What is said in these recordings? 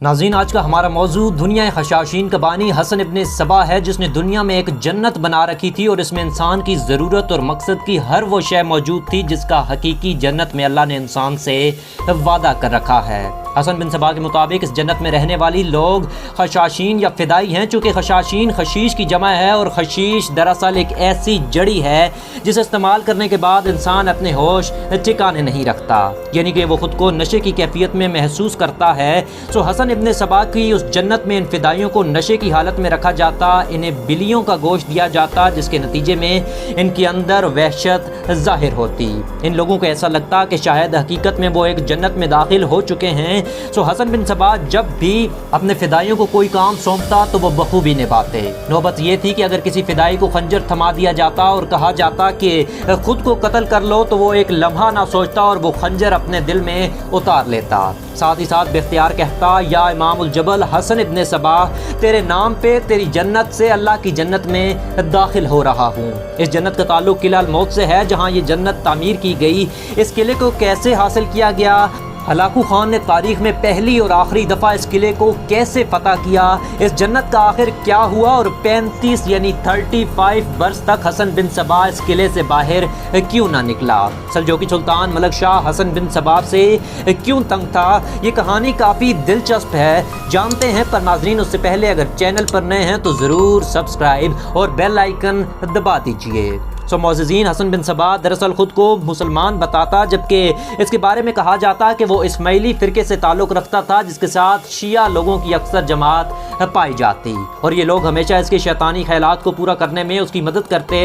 ناظرین، آج کا ہمارا موضوع دنیا خشاشین کا بانی حسن ابن صبا ہے، جس نے دنیا میں ایک جنت بنا رکھی تھی اور اس میں انسان کی ضرورت اور مقصد کی ہر وہ شے موجود تھی جس کا حقیقی جنت میں اللہ نے انسان سے وعدہ کر رکھا ہے۔ حسن بن صبا کے مطابق اس جنت میں رہنے والی لوگ خشاشین یا فدائی ہیں، چونکہ خشاشین خشیش کی جمع ہے اور خشیش دراصل ایک ایسی جڑی ہے جسے استعمال کرنے کے بعد انسان اپنے ہوش ٹھکانے نہیں رکھتا، یعنی کہ وہ خود کو نشے کی کیفیت میں محسوس کرتا ہے۔ حسن ابن صبا کی اس جنت میں ان فدائیوں کو نشے کی حالت میں رکھا جاتا، انہیں بلیوں کا گوشت دیا جاتا، جس کے نتیجے میں ان کے اندر وحشت ظاہر ہوتی۔ ان لوگوں کو ایسا لگتا کہ شاید حقیقت میں وہ ایک جنت میں داخل ہو چکے ہیں۔ حسن بن صبا جب بھی اپنے فدائیوں کو کوئی کام سونپتا تو وہ بخوبی نبھاتے۔ نوبت یہ تھی کہ اگر کسی فدائی کو خنجر تھما دیا جاتا اور کہا جاتا کہ خود کو قتل کر لو تو وہ ایک لمحہ نہ سوچتا اور وہ خنجر اپنے دل میں اتار لیتا، ساتھ ہی ساتھ بے اختیار کہتا، یا امام الجبل حسن ابن صبا، تیرے نام پہ تیری جنت سے اللہ کی جنت میں داخل ہو رہا ہوں۔ اس جنت کا تعلق قلعہ الموت سے ہے جہاں یہ جنت تعمیر کی گئی۔ اس قلعے کو کیسے حاصل کیا گیا؟ ہلاکو خان نے تاریخ میں پہلی اور آخری دفعہ اس قلعے کو کیسے فتح کیا؟ اس جنت کا آخر کیا ہوا؟ اور 35 یعنی 35 برس تک حسن بن صبا اس قلعے سے باہر کیوں نہ نکلا؟ سلجوقی سلطان ملک شاہ حسن بن صبا سے کیوں تنگ تھا؟ یہ کہانی کافی دلچسپ ہے، جانتے ہیں، پر ناظرین اس سے پہلے اگر چینل پر نئے ہیں تو ضرور سبسکرائب اور بیل آئیکن دبا دیجئے۔ معززین، حسن بن صبا دراصل خود کو مسلمان بتاتا، جبکہ اس کے بارے میں کہا جاتا کہ وہ اسماعیلی فرقے سے تعلق رکھتا تھا جس کے ساتھ شیعہ لوگوں کی اکثر جماعت پائی جاتی، اور یہ لوگ ہمیشہ اس کے شیطانی خیالات کو پورا کرنے میں اس کی مدد کرتے۔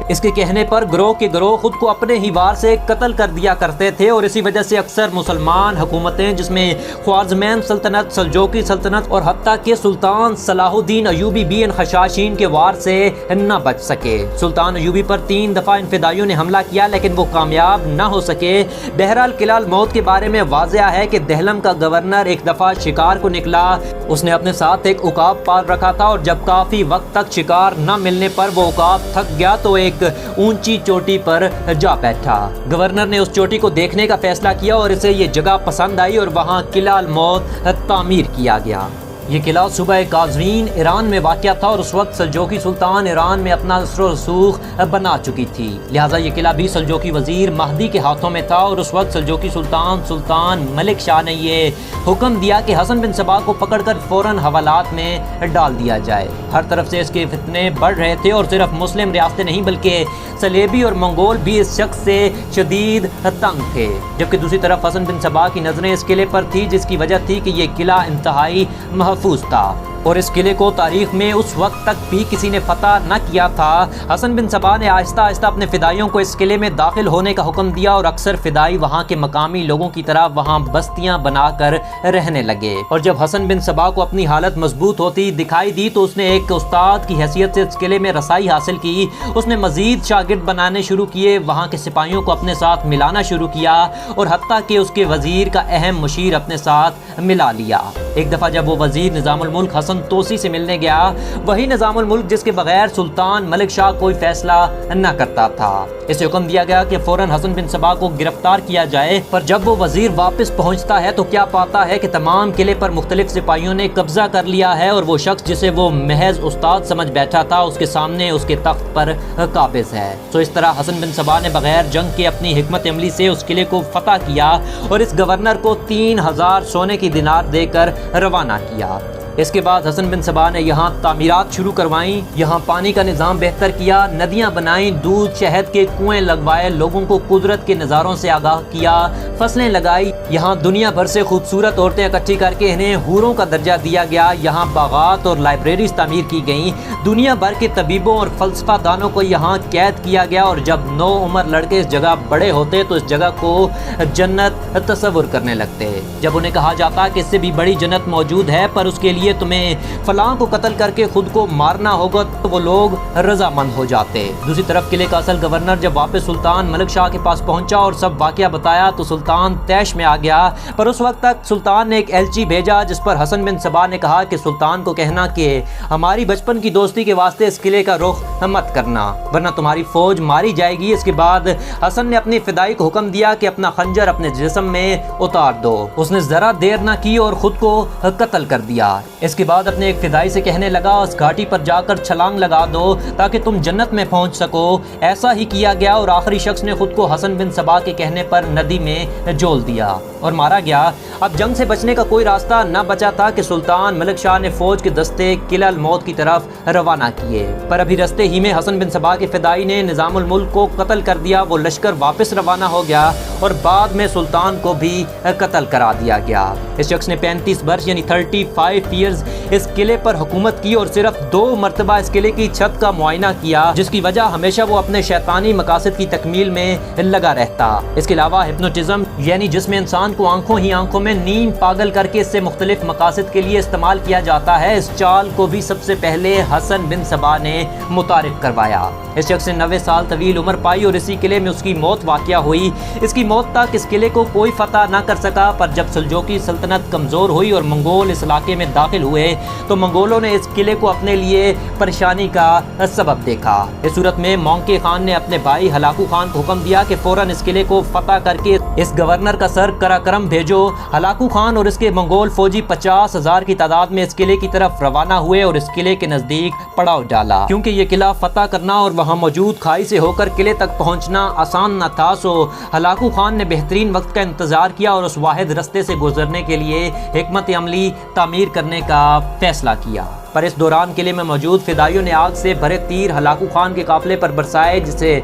اس کے کہنے پر گروہ کے گروہ خود کو اپنے ہی وار سے قتل کر دیا کرتے تھے، اور اسی وجہ سے اکثر مسلمان حکومتیں جس میں خوارزمین سلطنت، سلجوقی سلطنت اور حتیٰ کہ سلطان صلاح الدین ایوبی بھی ان خشاشین کے وار سے نہ بچ سکے۔ سلطان ایوبی پر 3 دفعہ ان فدائیوں نے حملہ کیا لیکن وہ کامیاب نہ ہو سکے۔ بہرحال قلعہ الموت کے بارے میں واضح ہے کہ دہلم کا گورنر ایک دفعہ شکار کو نکلا، اس نے اپنے ساتھ ایک عقاب پال رکھا تھا، اور جب کافی وقت تک شکار نہ ملنے پر وہ عقاب تھک گیا تو ایک اونچی چوٹی پر جا بیٹھا۔ گورنر نے اس چوٹی کو دیکھنے کا فیصلہ کیا اور اسے یہ جگہ پسند آئی اور وہاں قلعہ الموت تعمیر کیا گیا۔ یہ قلعہ صوبہ قازوین ایران میں واقع تھا اور اس وقت سلجوقی سلطان ایران میں اپنا اثر و رسوخ بنا چکی تھی، لہٰذا یہ قلعہ بھی سلجوقی وزیر مہدی کے ہاتھوں میں تھا، اور اس وقت سلجوقی سلطان ملک شاہ نے یہ حکم دیا کہ حسن بن صبا کو پکڑ کر فوراً حوالات میں ڈال دیا جائے۔ ہر طرف سے اس کے فتنے بڑھ رہے تھے اور صرف مسلم ریاستیں نہیں بلکہ صلیبی اور منگول بھی اس شخص سے شدید تنگ تھے، جبکہ دوسری طرف حسن بن صبا کی نظریں اس قلعے پر تھی، جس کی وجہ تھی کہ یہ قلعہ انتہائی محفوظ تھا اور اس قلعے کو تاریخ میں اس وقت تک بھی کسی نے فتح نہ کیا تھا۔ حسن بن صبا نے آہستہ آہستہ اپنے فدائیوں کو اس قلعے میں داخل ہونے کا حکم دیا، اور اکثر فدائی وہاں کے مقامی لوگوں کی طرح وہاں بستیاں بنا کر رہنے لگے۔ اور جب حسن بن صبا کو اپنی حالت مضبوط ہوتی دکھائی دی تو اس نے ایک استاد کی حیثیت سے اس قلعے میں رسائی حاصل کی۔ اس نے مزید شاگرد بنانے شروع کیے، وہاں کے سپاہیوں کو اپنے ساتھ ملانا شروع کیا، اور حتیٰ کہ اس کے وزیر کا اہم مشیر اپنے ساتھ ملا لیا۔ ایک دفعہ جب وہ وزیر نظام الملک حسن توسی سے ملنے گیا، وہی نظام الملک جس کے بغیر سلطان ملک شاہ کوئی فیصلہ نہ کرتا تھا، اسے حکم دیا گیا کہ فوراً حسن بن صبا کو گرفتار کیا جائے۔ پر جب وہ وزیر واپس پہنچتا ہے تو کیا پاتا ہے کہ تمام قلعے پر مختلف سپاہیوں نے قبضہ کر لیا ہے، اور وہ شخص جسے وہ محض استاد سمجھ بیٹھا تھا اس کے سامنے اس کے تخت پر قابض ہے۔ اس طرح حسن بن صبا نے بغیر جنگ کے اپنی حکمت عملی سے اس قلعے کو فتح کیا اور اس گورنر کو 3000 سونے کی دینار دے کر روانہ کیا۔ اس کے بعد حسن بن صبا نے یہاں تعمیرات شروع کروائیں، یہاں پانی کا نظام بہتر کیا، ندیاں بنائیں، دودھ شہد کے کنویں لگوائے، لوگوں کو قدرت کے نظاروں سے آگاہ کیا، فصلیں لگائی، یہاں دنیا بھر سے خوبصورت عورتیں اکٹھی کر کے انہیں حوروں کا درجہ دیا گیا، یہاں باغات اور لائبریریز تعمیر کی گئیں، دنیا بھر کے طبیبوں اور فلسفہ دانوں کو یہاں قید کیا گیا، اور جب 9 عمر لڑکے اس جگہ بڑے ہوتے تو اس جگہ کو جنت تصور کرنے لگتے۔ جب انہیں کہا جاتا کہ اس سے بھی بڑی جنت موجود ہے پر اس کے لیے لیے تمہیں فلاں کو قتل کر کے خود کو مارنا ہوگا تو وہ لوگ رضامند ہو جاتے۔ دوسری طرف قلعے کا اصل گورنر جب واپس سلطان ملک شاہ کے پاس پہنچا اور سب واقعہ بتایا تو سلطان طیش میں آ گیا، پر اس وقت تک سلطان نے ایک ایلچی بھیجا جس پر حسن بن صبا نے کہا کہ سلطان کو کہنا کہ ہماری بچپن کی دوستی کے واسطے اس قلعے کا رخ مت کرنا ورنہ تمہاری فوج ماری جائے گی۔ اس کے بعد حسن نے اپنی فدائی کو حکم دیا کہ اپنا خنجر اپنے جسم میں اتار دو۔ اس نے ذرا دیر نہ کی اور خود کو قتل کر دیا۔ اس کے بعد اپنے ایک فدائی سے کہنے لگا اس گھاٹی پر جا کر چھلانگ لگا دو تاکہ تم جنت میں پہنچ سکو۔ ایسا ہی کیا گیا اور آخری شخص نے خود کو حسن بن صبا کے کہنے پر ندی میں جول دیا اور مارا گیا۔ اب جنگ سے بچنے کا کوئی راستہ نہ بچا تھا کہ سلطان ملک شاہ نے فوج کے دستے قلعہ الموت کی طرف روانہ کیے، پر ابھی رستے ہی میں حسن بن صبا کے فدائی نے نظام الملک کو قتل کر دیا۔ وہ لشکر واپس روانہ ہو گیا اور بعد میں سلطان کو بھی قتل کرا دیا گیا۔ اس شخص نے 35 برس یعنی 35 ایئرز اس قلعے پر حکومت کی اور صرف 2 مرتبہ اس قلعے کی چھت کا معائنہ کیا، جس کی وجہ ہمیشہ وہ اپنے شیطانی مقاصد کی تکمیل میں لگا رہتا۔ اس کے علاوہ ہپنوٹزم یعنی جس میں انسان کو آنکھوں ہی آنکھوں میں نیند پاگل کر کے اس سے مختلف مقاصد کے لیے استعمال کیا جاتا ہے، اس چال کو بھی سب سے پہلے حسن بن صبا نے متعارف کروایا۔ اس شخص نے 90 سال طویل عمر پائی اور اسی قلعے میں اس کی موت واقع ہوئی۔ اس کی موت تک اس قلعے کو کوئی فتح نہ کر سکا، پر جب سلجوقی سلطنت کمزور ہوئی اور منگول اس علاقے میں داخل ہوئے تو منگولوں نے اس قلعے کو اپنے لیے پریشانی کا سبب دیکھا۔ اس صورت میں مونکے خان نے اپنے بھائی ہلاکو خان کو حکم دیا کہ فوراً اس قلعے کو فتح کر کے اس گورنر کا سر قراقرم بھیجو۔ ہلاکو خان اور اس کے منگول فوجی 50,000 کی تعداد میں اس قلعے کی طرف روانہ ہوئے اور اس قلعے کے نزدیک پڑاؤ ڈالا۔ کیونکہ یہ قلعہ فتح کرنا اور وہاں موجود کھائی سے ہو کر قلعے تک پہنچنا آسان نہ تھا، سو ہلاکو خان نے بہترین وقت کا انتظار کیا اور اس واحد رستے سے گزرنے کے لیے حکمت عملی تعمیر کرنے کا فیصلہ کیا۔ پر اس دوران قلعے میں موجود فدائیوں نے آگ سے بھرے تیر ہلاکو خان کے قافلے پر برسائے، جس سے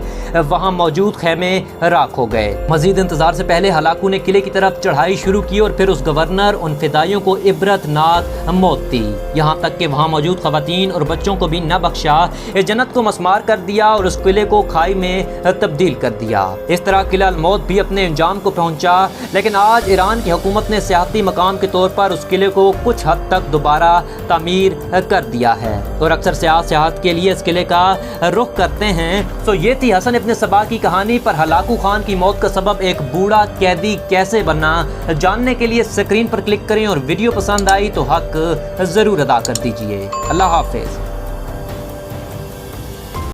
وہاں موجود خیمے راکھ ہو گئے۔ مزید انتظار سے پہلے ہلاکو نے قلعے کی طرف چڑھائی شروع کی اور پھر اس گورنر ان فدائیوں کو عبرت ناک موت دی، یہاں تک کہ وہاں موجود خواتین اور بچوں کو بھی نہ بخشا، اس جنت کو مسمار کر دیا اور اس قلعے کو کھائی میں تبدیل کر دیا۔ اس طرح قلعہ الموت بھی اپنے انجام کو پہنچا، لیکن آج ایران کی حکومت نے سیاحتی مقام کے طور پر اس قلعے کو کچھ حد تک دوبارہ تعمیر کر دیا ہے اور اکثر سیاحت کے لیے اس قلعے کا رخ کرتے ہیں۔ تو یہ تھی حسن ابن صبا کی کہانی، پر ہلاکو خان کی موت کا سبب ایک بوڑھا قیدی کیسے بنا، جاننے کے لیے اسکرین پر کلک کریں اور ویڈیو پسند آئی تو حق ضرور ادا کر دیجیے۔ اللہ حافظ۔